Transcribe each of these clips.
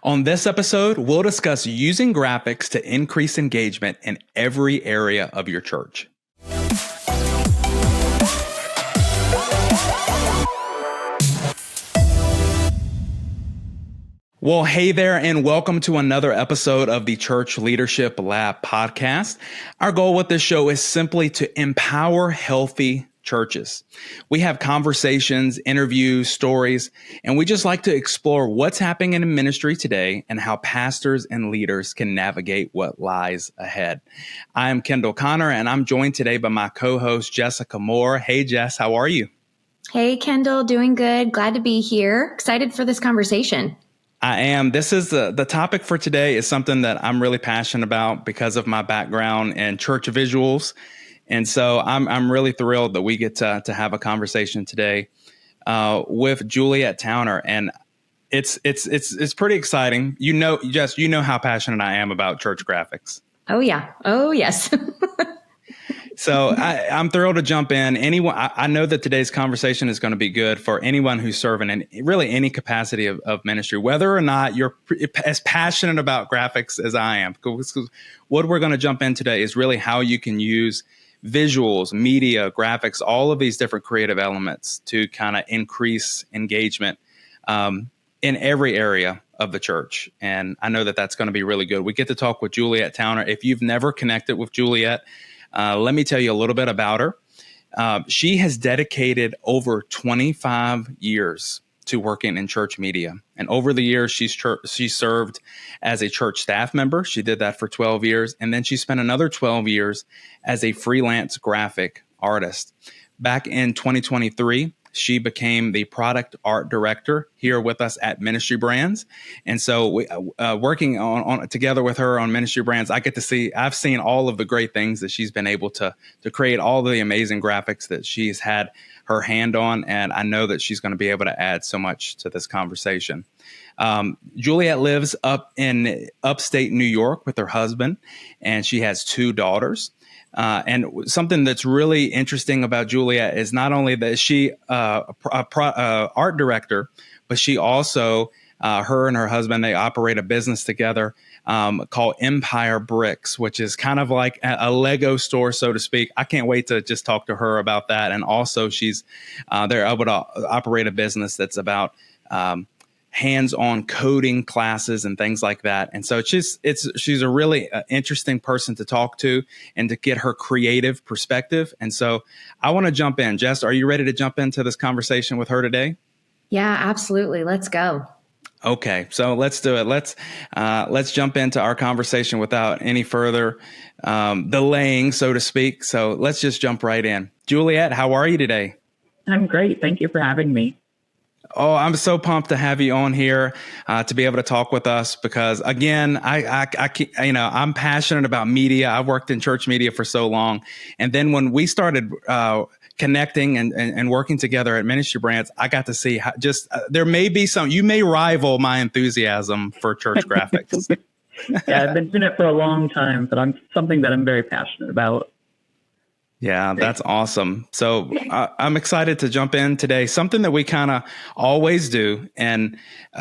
On this episode, we'll discuss using graphics to increase engagement in every area of your church. Well, hey there, and welcome to another episode of the Church Leadership Lab podcast. Our goal with this show is simply to empower healthy churches. We have conversations, interviews, stories, and we just like to explore what's happening in ministry today and how pastors and leaders can navigate what lies ahead. I am Kendall Connor, and I'm joined today by my co-host, Jessica Moore. Hey, Jess, how are you? Hey, Kendall, doing good. Glad to be here. Excited for this conversation. I am. This is the topic for today is something that I'm really passionate about because of my background in church visuals. And so I'm really thrilled that we get to have a conversation today with Juliet Towner. And it's pretty exciting. You know, Jess, you know how passionate I am about church graphics. Oh, yeah. Oh, yes. So I'm thrilled to jump in. I know that today's conversation is going to be good for anyone who's serving in really any capacity of ministry, whether or not you're as passionate about graphics as I am. What we're going to jump in today is really how you can use visuals, media, graphics, all of these different creative elements to kind of increase engagement in every area of the church. And I know that that's going to be really good. We get to talk with Juliet Towner. If you've never connected with Juliet, let me tell you a little bit about her. She has dedicated over 25 years to working in church media. And over the years, she served as a church staff member. She did that for 12 years. And then she spent another 12 years as a freelance graphic artist. Back in 2023, she became the product art director here with us at Ministry Brands. And so we, working on together with her on Ministry Brands, I've seen all of the great things that she's been able to create, all the amazing graphics that she's had her hand on. And I know that she's going to be able to add so much to this conversation. Juliet lives up in upstate New York with her husband, and she has two daughters. And something that's really interesting about Juliet is not only that she art director, but she also, her and her husband, they operate a business together called Empire Bricks, which is kind of like a Lego store, so to speak. I can't wait to just talk to her about that. And also they're able to operate a business that's about hands-on coding classes and things like that. And so she's a really interesting person to talk to and to get her creative perspective. And so I want to jump in. Jess, are you ready to jump into this conversation with her today? Yeah, absolutely. Let's go. Okay, so let's do it. Let's jump into our conversation without any further delaying, so to speak. So let's just jump right in. Juliet, how are you today? I'm great. Thank you for having me. Oh, I'm so pumped to have you on here to be able to talk with us because, again, I'm passionate about media. I've worked in church media for so long. And then when we started connecting and working together at Ministry Brands, I got to see how there may be you may rival my enthusiasm for church graphics. Yeah, I've been doing it for a long time, but something that I'm very passionate about. Yeah, that's awesome. So I'm excited to jump in today. Something that we kind of always do, and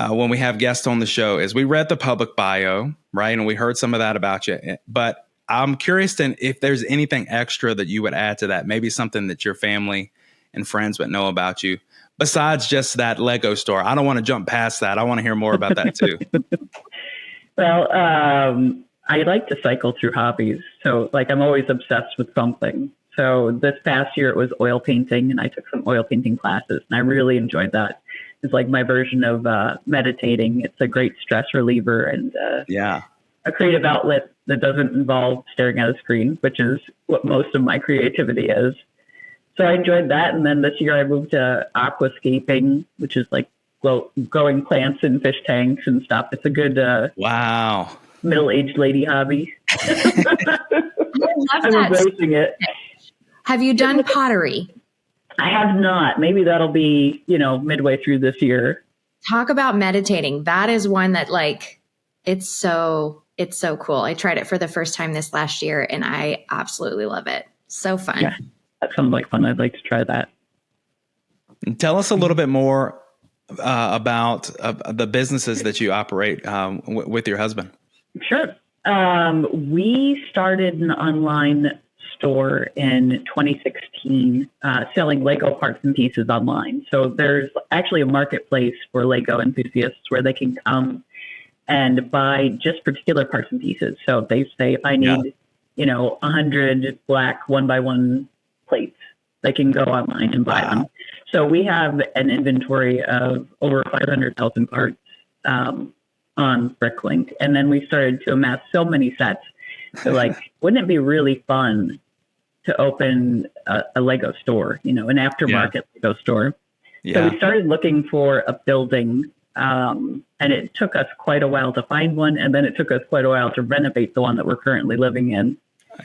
when we have guests on the show, is we read the public bio, right? And we heard some of that about you. But I'm curious if there's anything extra that you would add to that, maybe something that your family and friends would know about you, besides just that Lego store. I don't want to jump past that. I want to hear more about that too. Well, I like to cycle through hobbies. So I'm always obsessed with something. So this past year it was oil painting, and I took some oil painting classes, and I really enjoyed that. It's like my version of meditating. It's a great stress reliever and a creative outlet that doesn't involve staring at a screen, which is what most of my creativity is. So I enjoyed that. And then this year I moved to aquascaping, which is like growing plants in fish tanks and stuff. It's a good middle-aged lady hobby. I'm embracing it. Have you done pottery? I have not. Maybe that'll be, midway through this year. Talk about meditating. That is one that it's so cool. I tried it for the first time this last year and I absolutely love it. So fun. Yeah, that sounds like fun. I'd like to try that. Tell us a little bit more about the businesses that you operate with your husband? Sure. We started an online store in 2016, selling Lego parts and pieces online. So there's actually a marketplace for Lego enthusiasts where they can come and buy just particular parts and pieces. So they say, if I need, 100 black 1x1 plates, they can go online and buy them. So we have an inventory of over 500,000 parts on Bricklink. And then we started to amass so many sets. So wouldn't it be really fun to open a Lego store, an aftermarket Lego store? Yeah. So we started looking for a building, and it took us quite a while to find one. And then it took us quite a while to renovate the one that we're currently living in.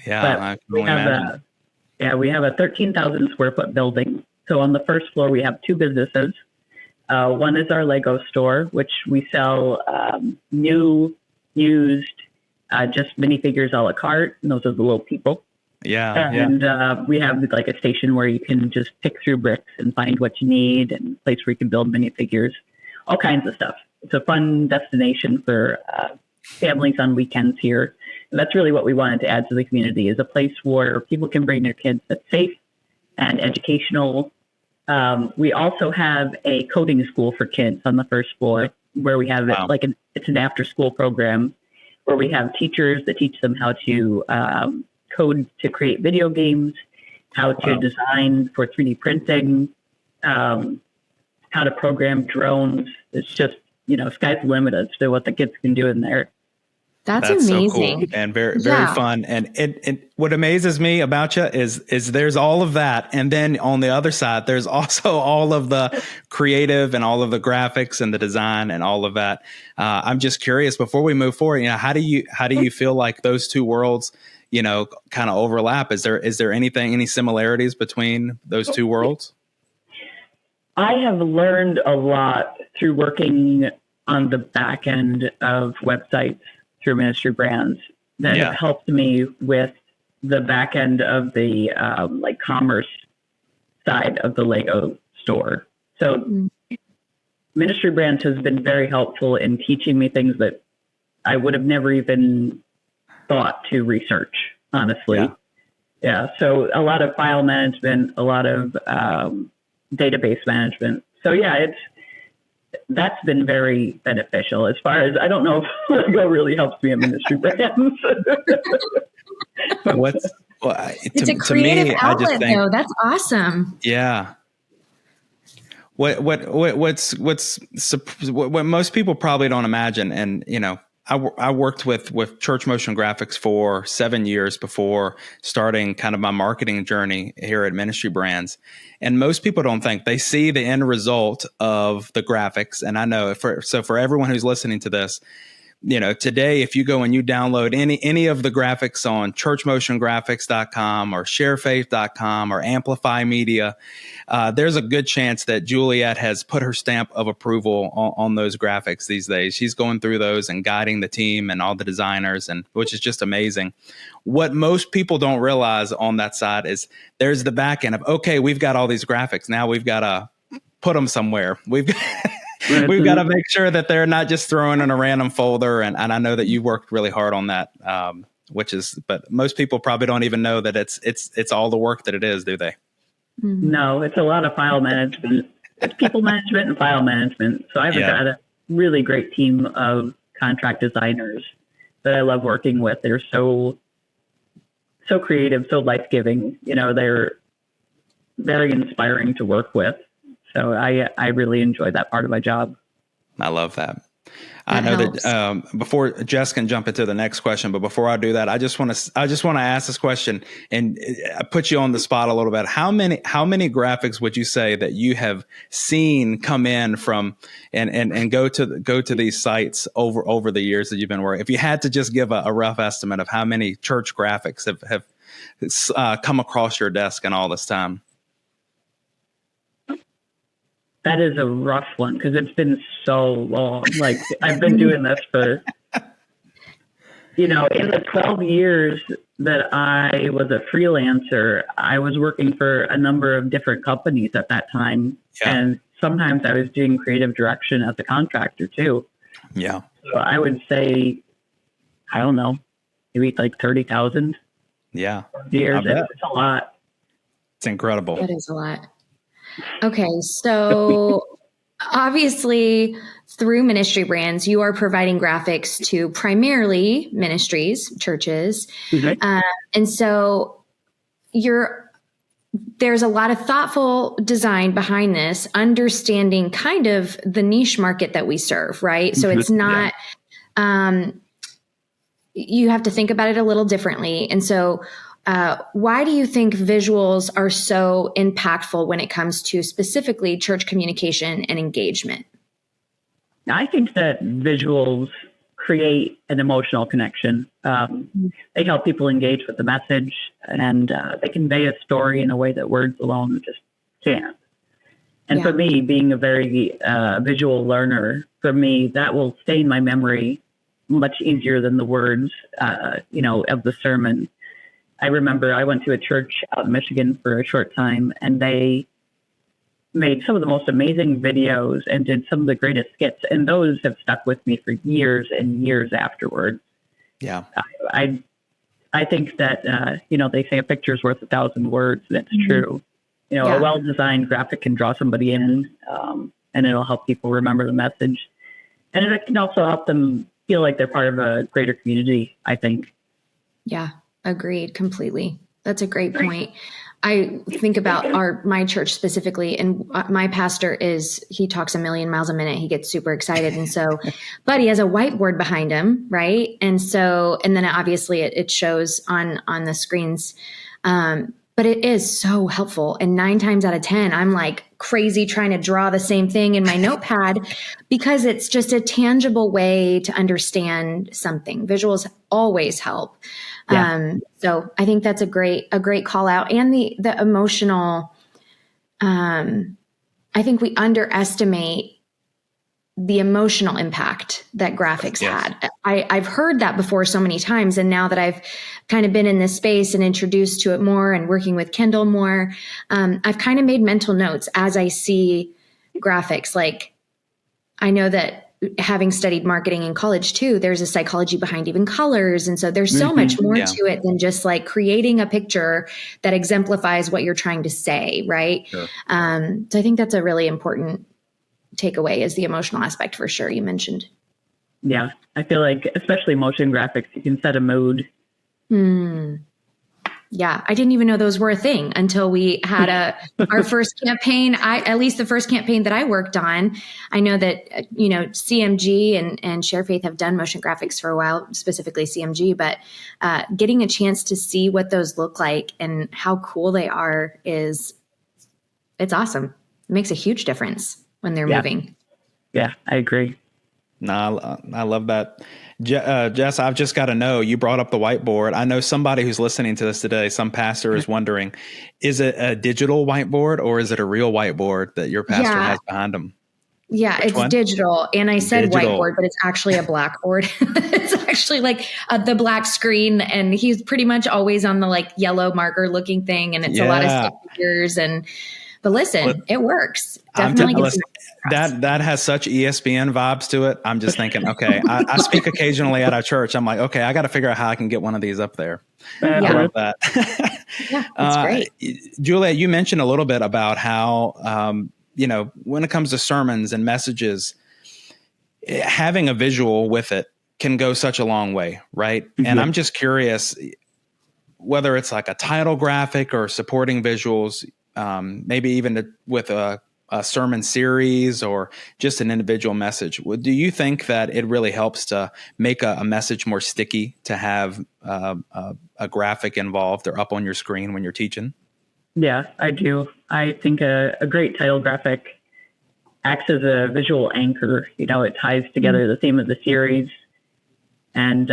Yeah, but I can only imagine. We have a 13,000 square foot building. So on the first floor, we have two businesses. One is our Lego store, which we sell new, used, just minifigures a la carte. And those are the little people. Yeah. And we have a station where you can just pick through bricks and find what you need, and a place where you can build minifigures, all kinds of stuff. It's a fun destination for families on weekends here. And that's really what we wanted to add to the community, is a place where people can bring their kids that's safe and educational. We also have a coding school for kids on the first floor, where we have it's an after school program where we have teachers that teach them how to code to create video games, how to design for 3D printing, how to program drones. It's just, sky's the limit as to what the kids can do in there. That's amazing. So cool and very fun. And what amazes me about you is there's all of that. And then on the other side, there's also all of the creative and all of the graphics and the design and all of that. I'm just curious, before we move forward, how do you feel like those two worlds, kind of overlap? Is there any similarities between those two worlds? I have learned a lot through working on the back end of websites through Ministry Brands that have helped me with the back end of the commerce side of the Lego store. So Ministry Brands has been very helpful in teaching me things that I would have never even thought to research, honestly. Yeah. So a lot of file management, a lot of database management. So that's been very beneficial. As far as, I don't know if Lego really helps me in Ministry Brands. It's a creative outlet, though. That's awesome. Yeah. What most people probably don't imagine, and I worked with Church Motion Graphics for 7 years before starting kind of my marketing journey here at Ministry Brands. And most people don't think, they see the end result of the graphics. And I know for everyone who's listening to this, today, if you go and you download any of the graphics on churchmotiongraphics.com or sharefaith.com or Amplify Media, there's a good chance that Juliet has put her stamp of approval on those graphics these days. She's going through those and guiding the team and all the designers, and which is just amazing. What most people don't realize on that side is there's the back end of, okay, we've got all these graphics. Now we've got to put them somewhere. We've got to make sure that they're not just thrown in a random folder. And I know that you worked really hard on that, but most people probably don't even know that it's all the work that it is, do they? No, it's a lot of file management. It's people management and file management. So I've got a really great team of contract designers that I love working with. They're so creative, so life-giving. They're very inspiring to work with. So I really enjoy that part of my job. I love that. I know that before Jess can jump into the next question, but before I do that, I just want to ask this question and put you on the spot a little bit. How many graphics would you say that you have seen come in from and go to these sites over the years that you've been working? If you had to just give a rough estimate of how many church graphics have come across your desk in all this time. That is a rough one because it's been so long. I've been doing this for, in the 12 years that I was a freelancer, I was working for a number of different companies at that time. Yeah. And sometimes I was doing creative direction as a contractor too. Yeah. So I would say, I don't know, maybe like 30,000 Yeah. years. I bet. It's a lot. It's incredible. That is a lot. Okay, so obviously through Ministry Brands, you are providing graphics to primarily ministries, churches. Okay. And so there's a lot of thoughtful design behind this, understanding kind of the niche market that we serve, right? So it's not, you have to think about it a little differently. And so why do you think visuals are so impactful when it comes to specifically church communication and engagement? I think that visuals create an emotional connection. They help people engage with the message, and they convey a story in a way that words alone just can't. And for me, being a very visual learner, for me, that will stay in my memory much easier than the words, of the sermon. I remember I went to a church out in Michigan for a short time, and they made some of the most amazing videos and did some of the greatest skits. And those have stuck with me for years and years afterwards. Yeah. I think that, they say a picture's worth 1,000 words. That's true. A well-designed graphic can draw somebody in, and it'll help people remember the message. And it can also help them feel like they're part of a greater community, I think. Yeah, agreed completely. That's a great point. I think about my church specifically, and my pastor he talks a million miles a minute. He gets super excited. And so, but he has a whiteboard behind him. Right. And then obviously it shows on the screens. But it is so helpful. And 9 times out of 10, I'm like crazy trying to draw the same thing in my notepad because it's just a tangible way to understand something. Visuals always help. Yeah. So I think that's a great call out. And the emotional, I think we underestimate the emotional impact that graphics had. I've heard that before so many times. And now that I've kind of been in this space and introduced to it more and working with Kendall more, I've kind of made mental notes as I see graphics. Like, I know that having studied marketing in college too, there's a psychology behind even colors. And so there's so much more to it than just like creating a picture that exemplifies what you're trying to say. Right. Sure. So I think that's a really important takeaway, is the emotional aspect for sure. You mentioned. Yeah. I feel like, especially motion graphics, you can set a mood. Yeah. I didn't even know those were a thing until we had our first campaign. At least the first campaign that I worked on. I know that, CMG and Share Faith have done motion graphics for a while, specifically CMG, but getting a chance to see what those look like and how cool they are it's awesome. It makes a huge difference when they're moving. Yeah, I agree. No, I love that. Jess, I've just got to know, you brought up the whiteboard. I know somebody who's listening to this today, some pastor is wondering, is it a digital whiteboard or is it a real whiteboard that your pastor has behind him? Yeah, Which it's one? digital. And I said whiteboard, but it's actually a blackboard. It's actually like the black screen. And he's pretty much always on the like yellow marker looking thing. And it's a lot of stick figures. But listen, it works. Definitely gets that has such ESPN vibes to it. I'm just thinking, okay, I speak occasionally at our church. I'm like, okay, I got to figure out how I can get one of these up there. I love that. Yeah, that's great. Juliet, you mentioned a little bit about how, when it comes to sermons and messages, having a visual with it can go such a long way, right? Mm-hmm. And I'm just curious whether it's like a title graphic or supporting visuals, maybe even with a sermon series or just an individual message. Do you think that it really helps to make a message more sticky to have a graphic involved or up on your screen when you're teaching? Yeah, I do. I think a great title graphic acts as a visual anchor. It ties together the theme of the series. And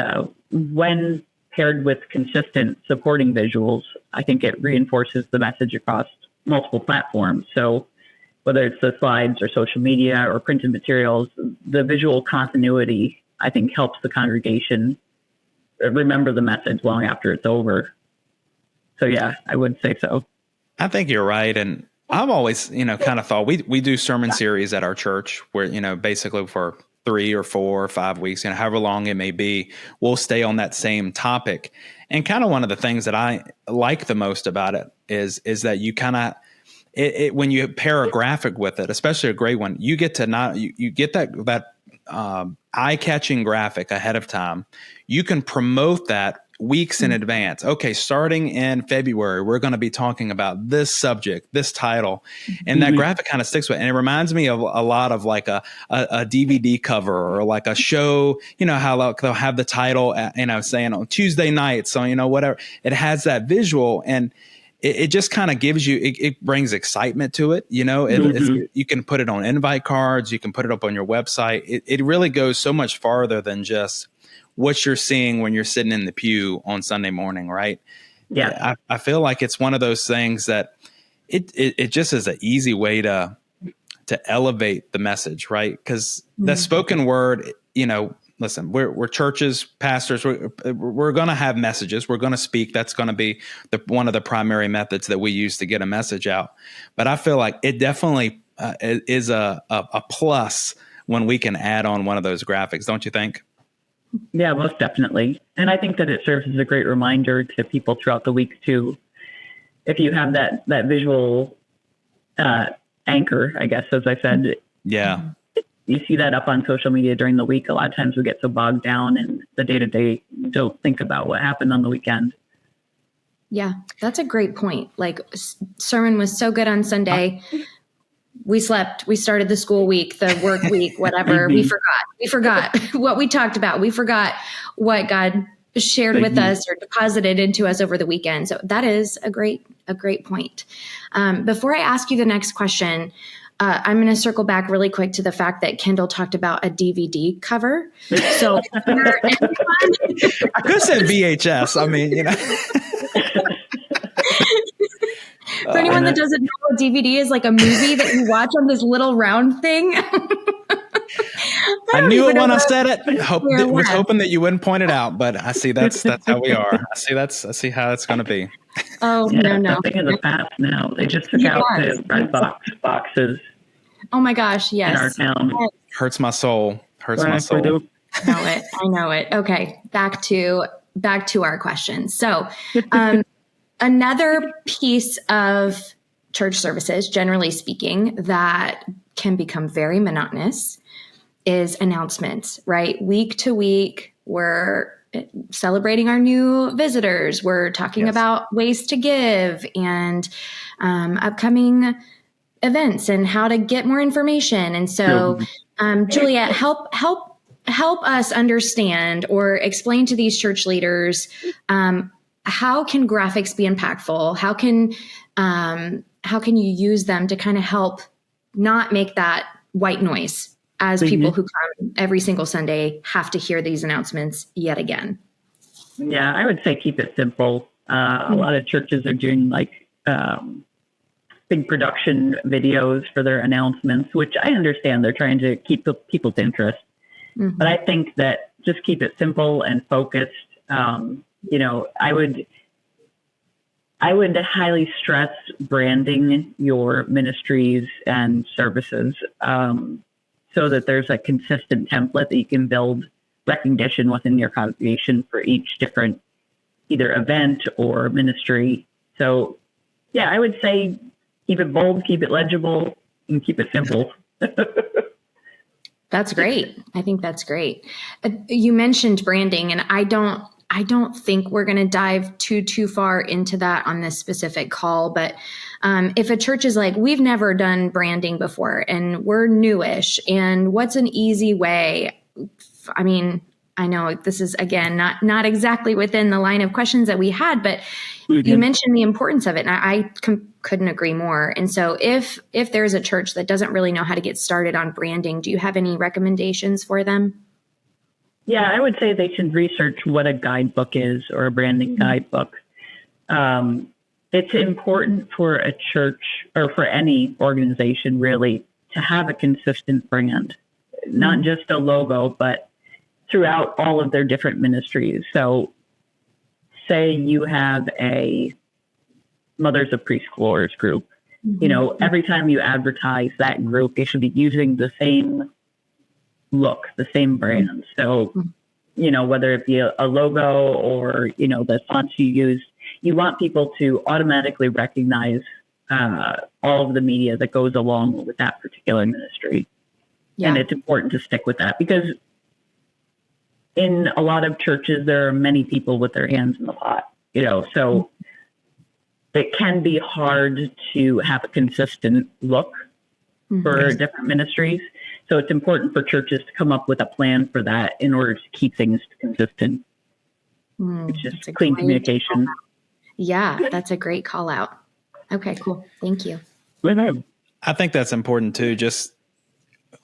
when paired with consistent supporting visuals, I think it reinforces the message across multiple platforms. So whether it's the slides or social media or printed materials, the visual continuity, I think, helps the congregation remember the message long after it's over. So, yeah, I would say so. I think you're right. And I've always, kind of thought we do sermon series at our church where, basically for 3 or 4 or 5 weeks, however long it may be, we'll stay on that same topic. And kind of one of the things that I like the most about it is that you kind of, when you pair a graphic with it, especially a great one, you get to you get that eye-catching graphic ahead of time. You can promote that weeks in advance. Okay, starting in February, we're going to be talking about this subject, this title, and that graphic kind of sticks with it. And it reminds me of a lot of like a DVD cover or like a show, how they'll have the title, saying on Tuesday night. So, whatever, it has that visual, and it just kind of gives you, it brings excitement to it. You can put it on invite cards. You can put it up on your website. It really goes so much farther than just what you're seeing when you're sitting in the pew on Sunday morning, right? Yeah. I feel like it's one of those things that it just is an easy way to elevate the message, right? Because the spoken word, listen, we're churches, pastors, we're going to have messages. We're going to speak. That's going to be one of the primary methods that we use to get a message out. But I feel like it definitely is a plus when we can add on one of those graphics, don't you think? Yeah, most definitely. And I think that it serves as a great reminder to people throughout the week too. If you have that visual anchor, I guess, as I said. Yeah. You see that up on social media during the week. A lot of times we get so bogged down in the day-to-day, don't think about what happened on the weekend. Yeah, that's a great point. Like, sermon was so good on Sunday. We slept. We started the school week, the work week, whatever. We forgot what we talked about. We forgot what God shared with us or deposited into us over the weekend. So that is a great point. Before I ask you the next question, I'm going to circle back really quick to the fact that Kendall talked about a DVD cover. So I could have said VHS. I mean, For anyone that doesn't know, a DVD is like a movie that you watch on this little round thing. I knew it when I said it. Was hoping that you wouldn't point it out, but I see that's how we are. I see how it's going to be. Oh, yeah, no. Something in the past now. They just took out the red boxes. Oh my gosh, yes. In our town. Hurts my soul. My soul. I know it. Okay, back to our questions. So, another piece of church services, generally speaking, that can become very monotonous is announcements, right? Week to week, we're celebrating our new visitors. We're talking about ways to give and upcoming events and how to get more information. And so, Juliet, help us understand or explain to these church leaders, how can graphics be impactful? How can you use them to kind of help not make that white noise as people who come every single Sunday have to hear these announcements yet again? Yeah, I would say keep it simple. A lot of churches are doing like big production videos for their announcements, which I understand they're trying to keep people's interest. But I think that just keep it simple and focused. I would highly stress branding your ministries and services so that there's a consistent template that you can build recognition within your congregation for each different either event or ministry. So, yeah, I would say keep it bold, keep it legible, and keep it simple. That's great. I think that's great. You mentioned branding, and I don't think we're going to dive too far into that on this specific call. But if a church is like, we've never done branding before and we're newish, and what's an easy way? I mean, I know this is, again, not exactly within the line of questions that we had, but you mentioned the importance of it. And I couldn't agree more. And so if there's a church that doesn't really know how to get started on branding, do you have any recommendations for them? Yeah, I would say they should research what a guidebook is or a branding guidebook. It's important for a church or for any organization really to have a consistent brand, not just a logo, but throughout all of their different ministries. So say you have a Mothers of Preschoolers group. Every time you advertise that group, you should be using the same look, the same brand. So, whether it be a logo or, the fonts you use, you want people to automatically recognize all of the media that goes along with that particular ministry. Yeah. And it's important to stick with that because in a lot of churches, there are many people with their hands in the pot, so it can be hard to have a consistent look for different ministries. So it's important for churches to come up with a plan for that in order to keep things consistent. It's just clean communication. Yeah, that's a great call out. Okay, cool. Thank you. I think that's important too. Just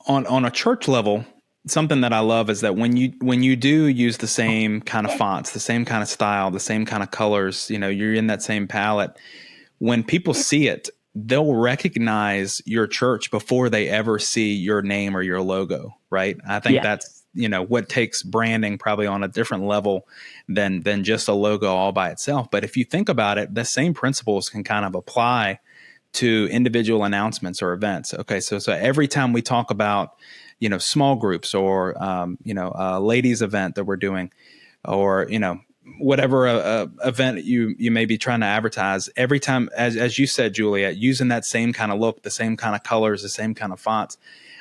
on a church level, something that I love is that when you do use the same kind of fonts, the same kind of style, the same kind of colors, you're in that same palette. When people see it, they'll recognize your church before they ever see your name or your logo, right? I think that's, what takes branding probably on a different level than just a logo all by itself. But if you think about it, the same principles can kind of apply to individual announcements or events. Okay, so every time we talk about, small groups or, a ladies event that we're doing or, whatever event you may be trying to advertise, every time, as you said, Juliet, using that same kind of look, the same kind of colors, the same kind of fonts,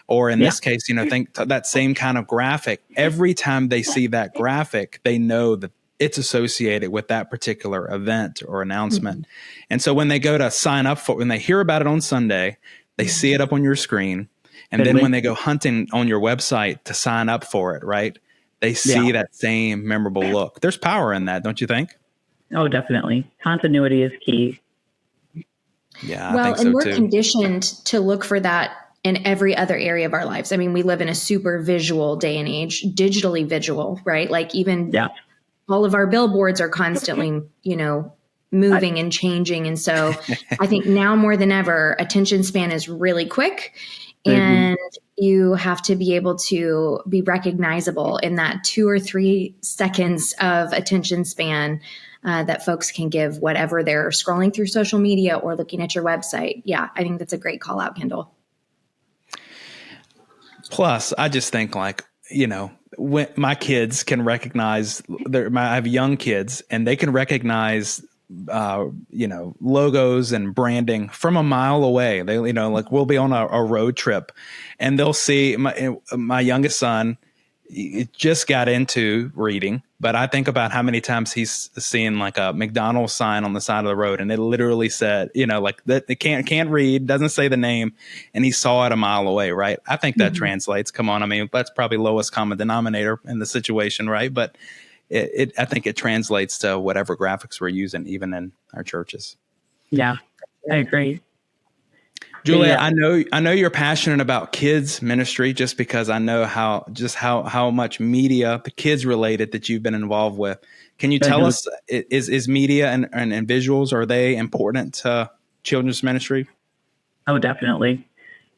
or in this case, think that same kind of graphic. Every time they see that graphic, they know that it's associated with that particular event or announcement. And so when they go to sign up when they hear about it on Sunday, they see it up on your screen. And then when they go hunting on your website to sign up for it, right? They see that same memorable look. There's power in that, don't you think? Oh, definitely. Continuity is key. Yeah, well, I think so and we're too. Conditioned to look for that in every other area of our lives. I mean, we live in a super visual day and age, digitally visual, right? Like even all of our billboards are constantly, moving and changing. And so I think now more than ever, attention span is really quick. And you have to be able to be recognizable in that 2 or 3 seconds of attention span that folks can give whatever they're scrolling through social media or looking at your website. Yeah, I think that's a great call out, Kendall. Plus, I just think when my kids can recognize, I have young kids and they can recognize logos and branding from a mile away. They, we'll be on a road trip and they'll see my youngest son just got into reading, but I think about how many times he's seen like a McDonald's sign on the side of the road and it literally said, that they can't read, doesn't say the name, and he saw it a mile away, right? I think that translates. Come on. I mean, that's probably lowest common denominator in the situation, right? But I think it translates to whatever graphics we're using, even in our churches. Yeah, I agree. Julia, I know you're passionate about kids ministry just because I know how much media, the kids related, that you've been involved with. Can you tell us, is media and visuals, are they important to children's ministry? Oh, definitely.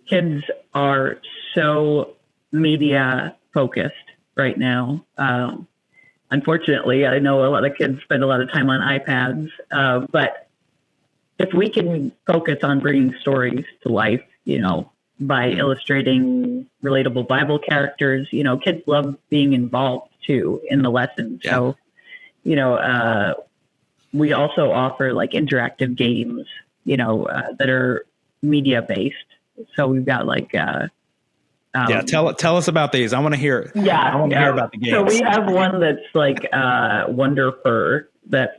Kids are so media focused right now. Unfortunately, I know a lot of kids spend a lot of time on iPads, but if we can focus on bringing stories to life, by illustrating relatable Bible characters, kids love being involved too in the lessons. Yeah. So, we also offer like interactive games, that are media based. So we've got like, tell us about these. I want to hear it. Yeah, I want to hear about the games. So we have one that's like Wonder Fur that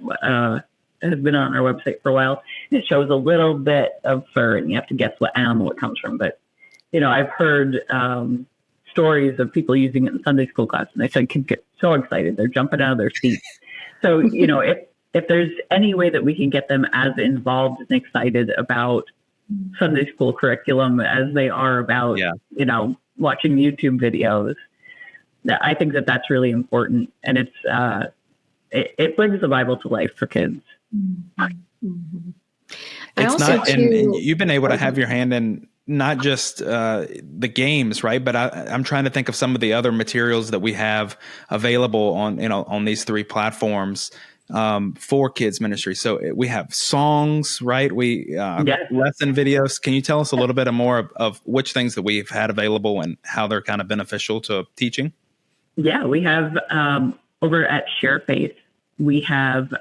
has been on our website for a while. It shows a little bit of fur, and you have to guess what animal it comes from. But I've heard stories of people using it in Sunday school class, and they said kids get so excited they're jumping out of their seats. So if there's any way that we can get them as involved and excited about Sunday school curriculum as they are about watching YouTube videos, I think that that's really important, and it's it brings the Bible to life for kids. Mm-hmm. And you've been able to have your hand in not just the games, right? But I'm trying to think of some of the other materials that we have available on these 3 platforms for kids ministry. So we have songs, right? We Yes. lesson videos. Can you tell us a little bit more of which things that we've had available and how they're kind of beneficial to teaching? Yeah, we have over at Share Faith, we have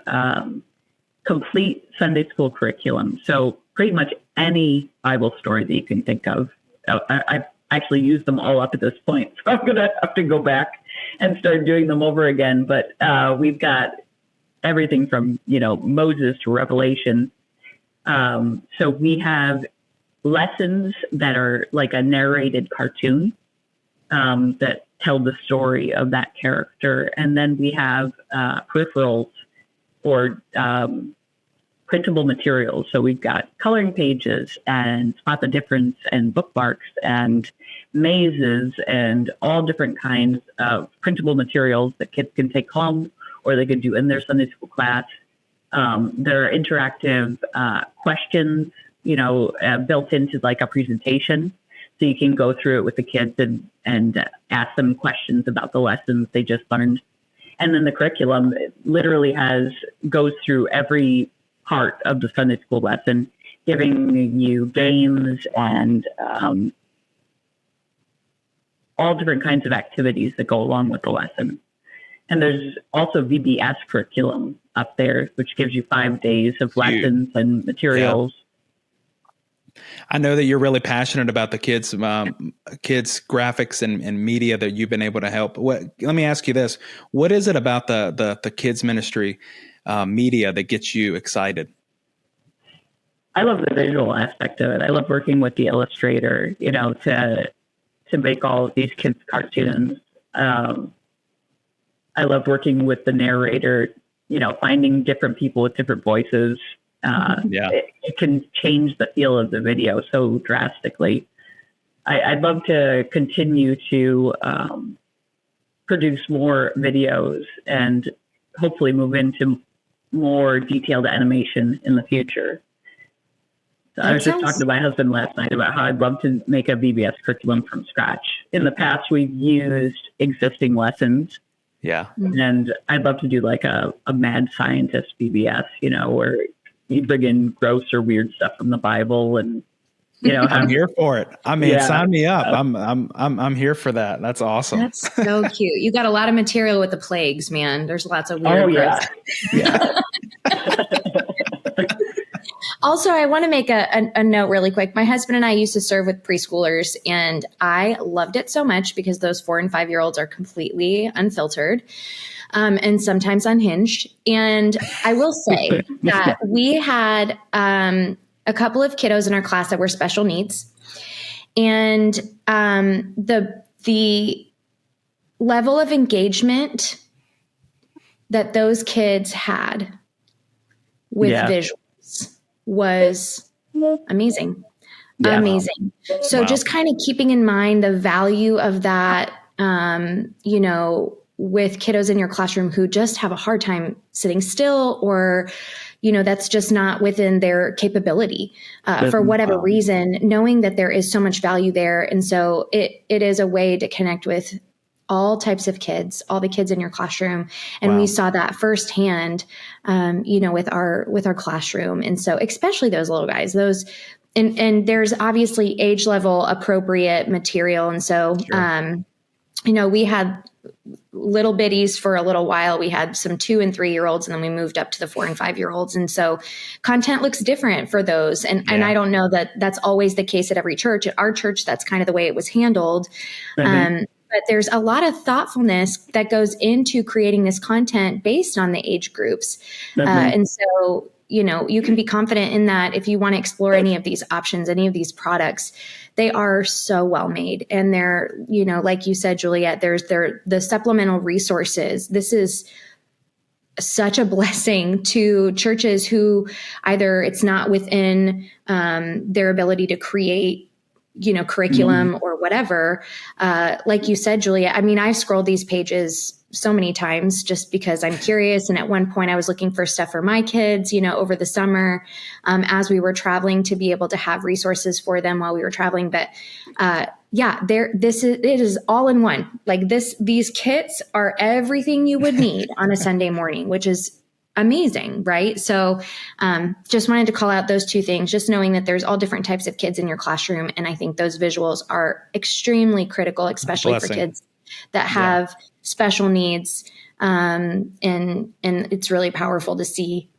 complete Sunday school curriculum. So pretty much any Bible story that you can think of. I've actually used them all up at this point, so I'm going to have to go back and start doing them over again. But we've got everything from, Moses to Revelation. So we have lessons that are like a narrated cartoon that tell the story of that character. And then we have peripherals or printable materials. So we've got coloring pages and spot the difference and bookmarks and mazes and all different kinds of printable materials that kids can take home or they can do in their Sunday school class. There are interactive questions, built into like a presentation. So you can go through it with the kids and ask them questions about the lessons they just learned. And then the curriculum literally goes through every part of the Sunday school lesson, giving you games and all different kinds of activities that go along with the lesson. And there's also VBS curriculum up there, which gives you 5 days of lessons and materials. Yeah. I know that you're really passionate about the kids graphics and media that you've been able to help. Let me ask you this. What is it about the kids ministry media that gets you excited? I love the visual aspect of it. I love working with the illustrator, to make all of these kids cartoons. I love working with the narrator, finding different people with different voices. It can change the feel of the video so drastically. I'd love to continue to produce more videos and hopefully move into more detailed animation in the future. So I was just talking to my husband last night about how I'd love to make a VBS curriculum from scratch. In the past, we've used existing lessons. Yeah. And I'd love to do like a mad scientist VBS, where you bring in gross or weird stuff from the Bible and, I'm here for it. I mean, sign me up. I'm here for that. That's awesome. That's so cute. You got a lot of material with the plagues, man. There's lots of weird. Oh yeah. Yeah. Also, I want to make a note really quick. My husband and I used to serve with preschoolers, and I loved it so much because those 4 and 5 year olds are completely unfiltered and sometimes unhinged. And I will say that we had a couple of kiddos in our class that were special needs, and the level of engagement that those kids had with visuals was amazing. Yeah. Amazing. So just kind of keeping in mind the value of that, with kiddos in your classroom who just have a hard time sitting still or, that's just not within their capability for whatever reason, knowing that there is so much value there. And so it is a way to connect with all types of kids, all the kids in your classroom. And we saw that firsthand, with our classroom. And so especially those little guys, and there's obviously age level appropriate material. And so, we had little bitties for a little while. We had some 2 and 3 year olds, and then we moved up to the 4 and 5 year olds. And so content looks different for those. And I don't know that that's always the case at every church. At our church, that's kind of the way it was handled. But there's a lot of thoughtfulness that goes into creating this content based on the age groups. And so, you can be confident in that if you want to explore any of these options, any of these products, they are so well made. And they're, like you said, Juliet, there's the supplemental resources. This is such a blessing to churches who either it's not within their ability to create curriculum or whatever. Like you said, Julia, I mean, I've scrolled these pages so many times just because I'm curious. And at one point I was looking for stuff for my kids, over the summer, as we were traveling to be able to have resources for them while we were traveling. But, it is all in one. Like these kits are everything you would need on a Sunday morning, which is amazing, right? So just wanted to call out those two things, just knowing that there's all different types of kids in your classroom. And I think those visuals are extremely critical, especially for kids that have special needs. And it's really powerful to see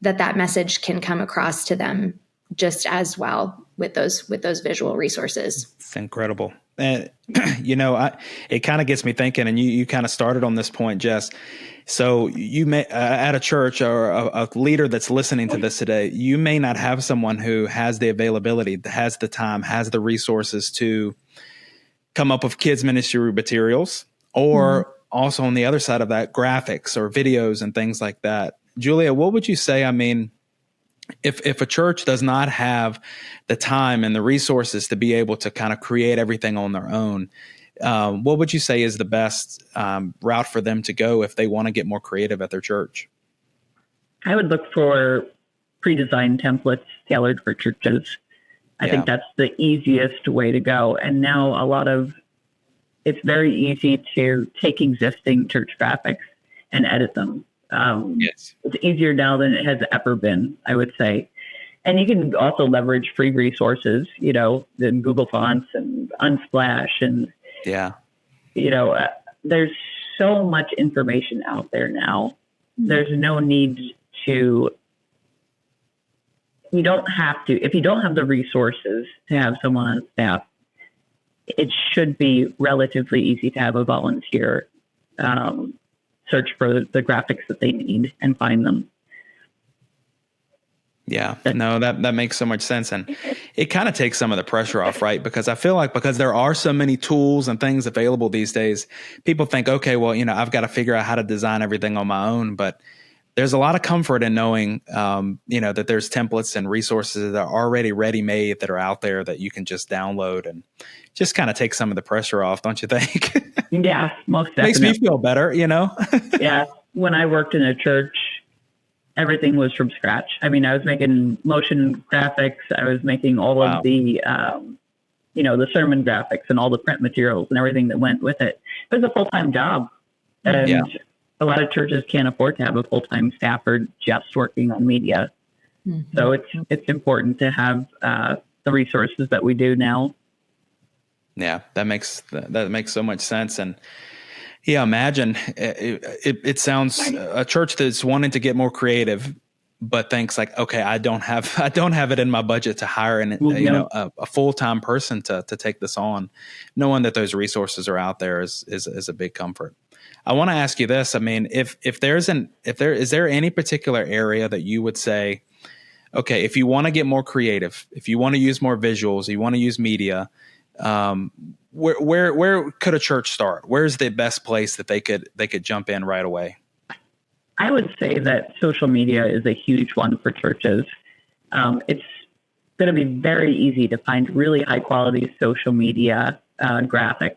that message can come across to them just as well with those visual resources. It's incredible. And, it kind of gets me thinking, and you kind of started on this point, Jess. So you may, at a church or a leader that's listening to this today, you may not have someone who has the availability, has the time, has the resources to come up with kids ministry materials, or also on the other side of that, graphics or videos and things like that. Julia, what would you say? I mean, if a church does not have the time and the resources to be able to kind of create everything on their own, what would you say is the best route for them to go if they want to get more creative at their church? I would look for pre-designed templates tailored for churches. I think that's the easiest way to go. And now it's very easy to take existing church graphics and edit them. It's easier now than it has ever been, I would say. And you can also leverage free resources, in Google Fonts and Unsplash. And, there's so much information out there now. There's no need if you don't have the resources to have someone on staff, it should be relatively easy to have a volunteer search for the graphics that they need and find them. Yeah, no, that makes so much sense. And it kind of takes some of the pressure off, right? Because I feel like because there are so many tools and things available these days, people think, okay, well, I've got to figure out how to design everything on my own. But there's a lot of comfort in knowing, that there's templates and resources that are already ready-made that are out there that you can just download and just kind of take some of the pressure off, don't you think? Yeah, most definitely. Makes me feel better, Yeah. When I worked in a church, everything was from scratch. I mean, I was making motion graphics. I was making all of the, the sermon graphics and all the print materials and everything that went with it. It was a full-time job. And a lot of churches can't afford to have a full-time staffer just working on media. Mm-hmm. So it's important to have the resources that we do now. Yeah, that makes so much sense. And imagine it sounds a church that's wanting to get more creative, but thinks like, okay, I don't have it in my budget to hire a full-time person to take this on. Knowing that those resources are out there is a big comfort. I want to ask you this. I mean, is there any particular area that you would say, okay, if you want to get more creative, if you want to use more visuals, you want to use media, where could a church start? Where's the best place that they could jump in right away? I would say that social media is a huge one for churches. It's going to be very easy to find really high quality social media graphics,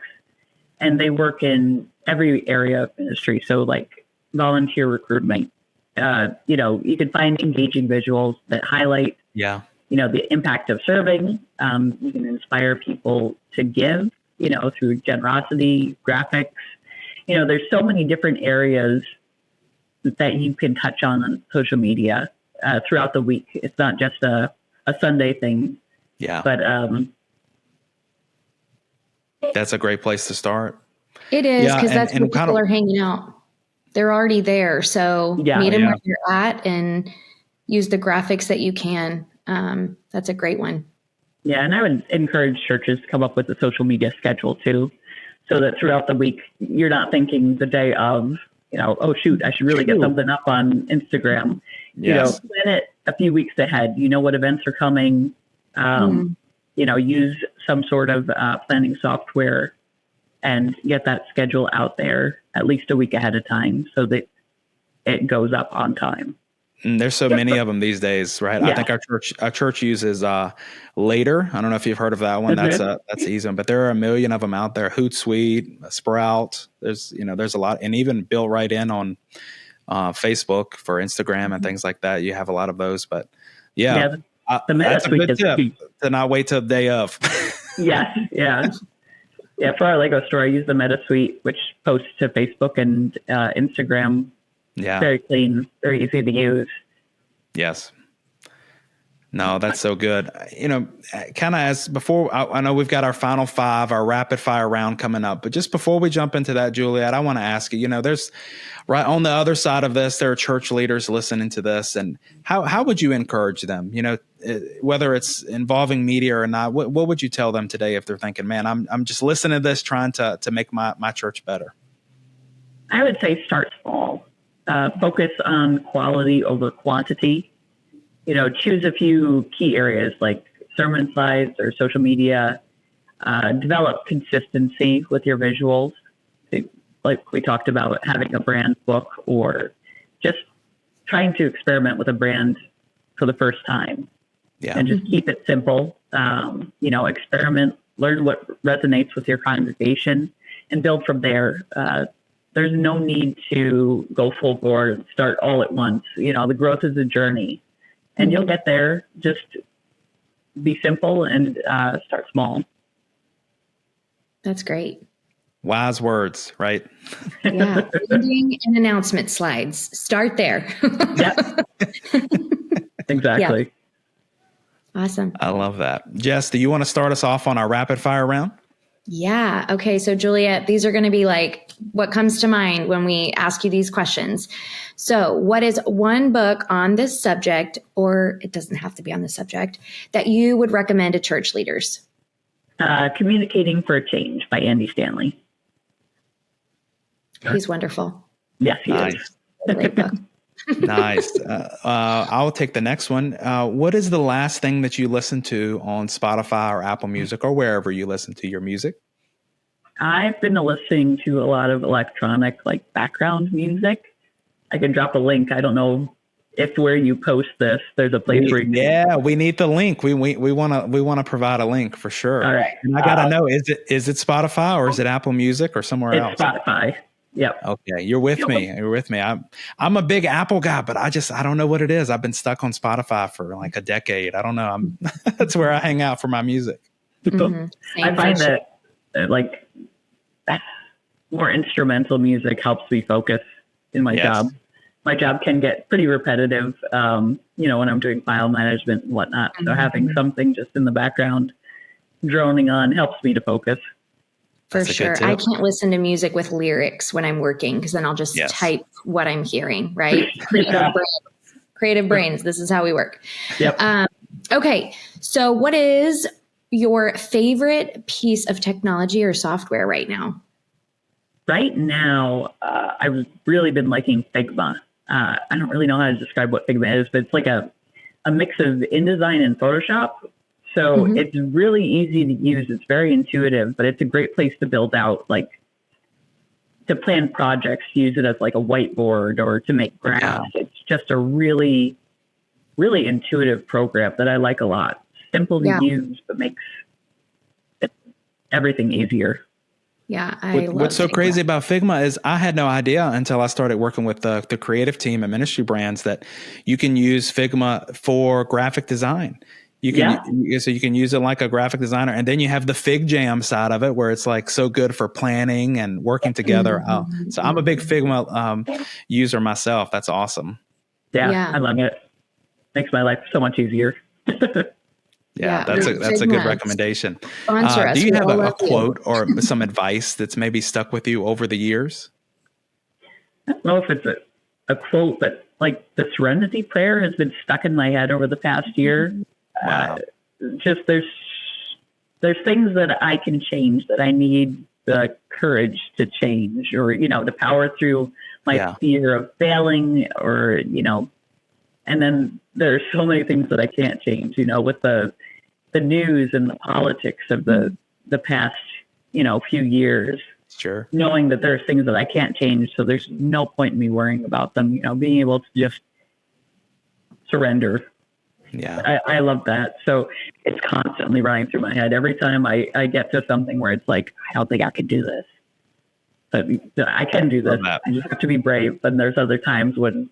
and they work in every area of ministry. So like volunteer recruitment, you can find engaging visuals that highlight, the impact of serving. You can inspire people to give, through generosity, graphics. There's so many different areas that you can touch on social media throughout the week. It's not just a Sunday thing. Yeah. But that's a great place to start. It is, because that's where people are hanging out. They're already there. So meet them where you're at and use the graphics that you can. That's a great one. Yeah, and I would encourage churches to come up with a social media schedule too, so that throughout the week, you're not thinking the day of, oh shoot, I should really get something up on Instagram. Yes. Plan it a few weeks ahead. You know what events are coming. Use some sort of planning software and get that schedule out there at least a week ahead of time so that it goes up on time. And there's so many of them these days, right? Yeah. I think our church uses Later. I don't know if you've heard of that one. That's the easy one, but there are a million of them out there. Hootsuite, Sprout. There's a lot, and even built right in on Facebook for Instagram and things like that. You have a lot of those, but the that's a good tip to not wait till the day of. Yeah. For our Lego store, I use the Meta Suite, which posts to Facebook and Instagram Yeah. Very clean, very easy to use. Yes. No, that's so good. Kind of as before, I know we've got our final 5, our rapid fire round coming up, but just before we jump into that, Juliet, I want to ask you, there's right on the other side of this, there are church leaders listening to this, and how would you encourage them? Whether it's involving media or not, what would you tell them today if they're thinking, man, I'm just listening to this, trying to make my church better? I would say start small, focus on quality over quantity. Choose a few key areas like sermon slides or social media. Develop consistency with your visuals. Like we talked about, having a brand book or just trying to experiment with a brand for the first time. Yeah. And just keep it simple. Experiment, learn what resonates with your congregation, and build from there. There's no need to go full bore and start all at once. The growth is a journey. And you'll get there. Just be simple and start small. That's great. Wise words, right? Yeah. Branding and announcement slides. Start there. Yeah. Exactly. Yeah. Awesome. I love that. Jess, do you want to start us off on our rapid fire round? Yeah. Okay. So Juliet, these are going to be like what comes to mind when we ask you these questions. So what is one book on this subject, or it doesn't have to be on the subject, that you would recommend to church leaders? Communicating for a Change by Andy Stanley. He's wonderful. Yes, he Nice. is. Great book. Nice. I'll take the next one. What is the last thing that you listened to on Spotify or Apple Music or wherever you listen to your music? I've been listening to a lot of electronic, like background music. I can drop a link. I don't know if where you post this, there's a place where you can. Yeah, we need the link. We want to provide a link for sure. All right. And I gotta know, is it Spotify or is it Apple Music or somewhere else? It's Spotify. Yep. Okay, you're with me. You're with me. I'm a big Apple guy, but I don't know what it is. I've been stuck on Spotify for like a decade. I don't know. That's where I hang out for my music. Mm-hmm. I find that like more instrumental music helps me focus in my job. My job can get pretty repetitive, when I'm doing file management and whatnot. So having something just in the background droning on helps me to focus. For sure. I can't listen to music with lyrics when I'm working because then I'll just type what I'm hearing, right? Creative brains. This is how we work. Yep. Okay. So what is your favorite piece of technology or software right now? Right now, I've really been liking Figma. I don't really know how to describe what Figma is, but it's like a mix of InDesign and Photoshop. So it's really easy to use. It's very intuitive, but it's a great place to build out, like to plan projects, use it as like a whiteboard or to make graphs. Yeah. It's just a really, really intuitive program that I like a lot. Simple to use, but makes everything easier. Yeah, what's so crazy about Figma is I had no idea until I started working with the creative team at Ministry Brands that you can use Figma for graphic design. You can use it like a graphic designer, and then you have the Fig Jam side of it where it's like so good for planning and working together. So I'm a big Figma user myself. That's awesome. Yeah, I love it. Makes my life so much easier. That's a good recommendation. Do you have a quote or some advice that's maybe stuck with you over the years? I don't know if it's a quote, but like the Serenity Prayer has been stuck in my head over the past year. Wow. Just there's things that I can change that I need the courage to change, or to power through my fear of failing, or and then there's so many things that I can't change. With the news and the politics of the past few years. Sure. Knowing that there's things that I can't change, so there's no point in me worrying about them. Being able to just surrender. Yeah, I love that. So it's constantly running through my head every time I get to something where it's like, I don't think I can do this, but I can do this. I just have to be brave. But there's other times when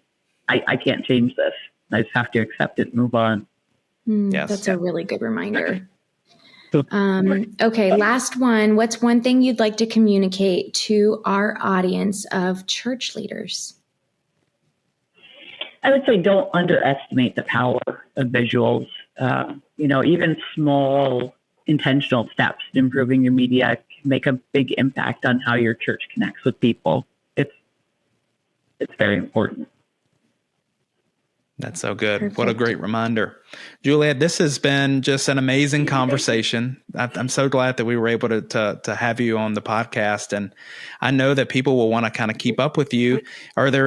I can't change this. I just have to accept it and move on. That's a really good reminder. Okay, last one. What's one thing you'd like to communicate to our audience of church leaders? I would say don't underestimate the power of visuals. Even small intentional steps in improving your media can make a big impact on how your church connects with people. It's very important. That's so good. Perfect. What a great reminder. Juliet, this has been just an amazing conversation. I'm so glad that we were able to have you on the podcast. And I know that people will want to kind of keep up with you. Are there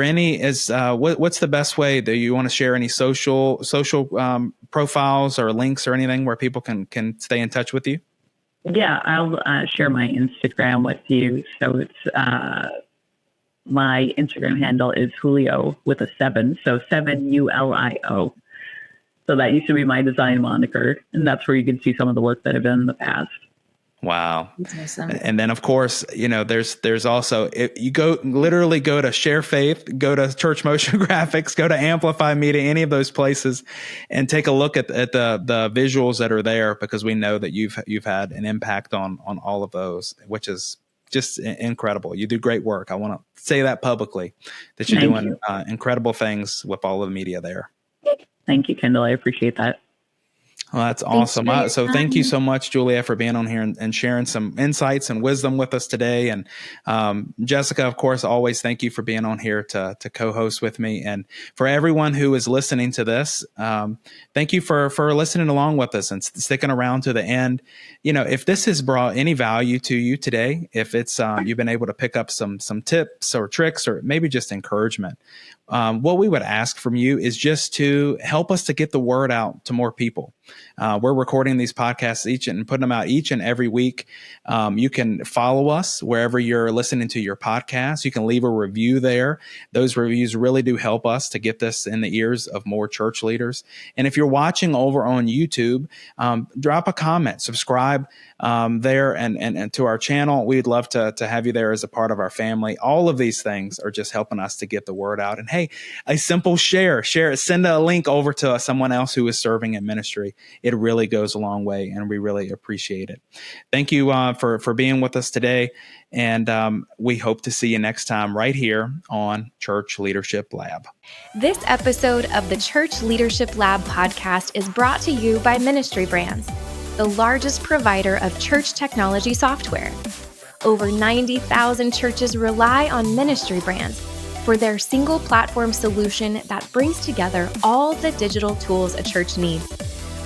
what's the best way that you want to share any social profiles or links or anything where people can stay in touch with you? Yeah, I'll share my Instagram with you. So it's, my Instagram handle is Julio with a 7, so 7 ULIO. So that used to be my design moniker, and that's where you can see some of the work that I've done in the past. Wow. That's awesome. And then of course, there's also, you go to Share Faith, go to Church Motion Graphics, go to Amplify Media, any of those places, and take a look at the visuals that are there, because we know that you've had an impact on all of those, which is just incredible. You do great work. I want to say that publicly, that you're doing incredible things with all of the media there. Thank you, Kendall. I appreciate that. Well, that's awesome. So thank you so much, Juliet, for being on here and sharing some insights and wisdom with us today. And Jessica, of course, always thank you for being on here to co-host with me. And for everyone who is listening to this, thank you for listening along with us and sticking around to the end. If this has brought any value to you today, if it's you've been able to pick up some tips or tricks or maybe just encouragement, what we would ask from you is just to help us to get the word out to more people. We're recording these podcasts and putting them out each and every week. You can follow us wherever you're listening to your podcast. You can leave a review there. Those reviews really do help us to get this in the ears of more church leaders. And if you're watching over on YouTube, drop a comment, subscribe there and to our channel. We'd love to have you there as a part of our family. All of these things are just helping us to get the word out. And hey, a simple share it, send a link over to someone else who is serving in ministry. It really goes a long way, and we really appreciate it. Thank you for being with us today, and we hope to see you next time right here on Church Leadership Lab. This episode of the Church Leadership Lab podcast is brought to you by Ministry Brands, the largest provider of church technology software. Over 90,000 churches rely on Ministry Brands for their single platform solution that brings together all the digital tools a church needs.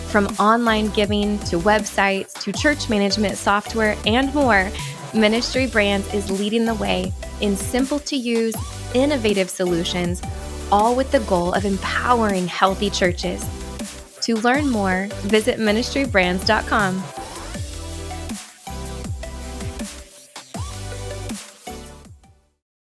From online giving to websites to church management software and more, Ministry Brands is leading the way in simple to use, innovative solutions, all with the goal of empowering healthy churches. To learn more, visit ministrybrands.com.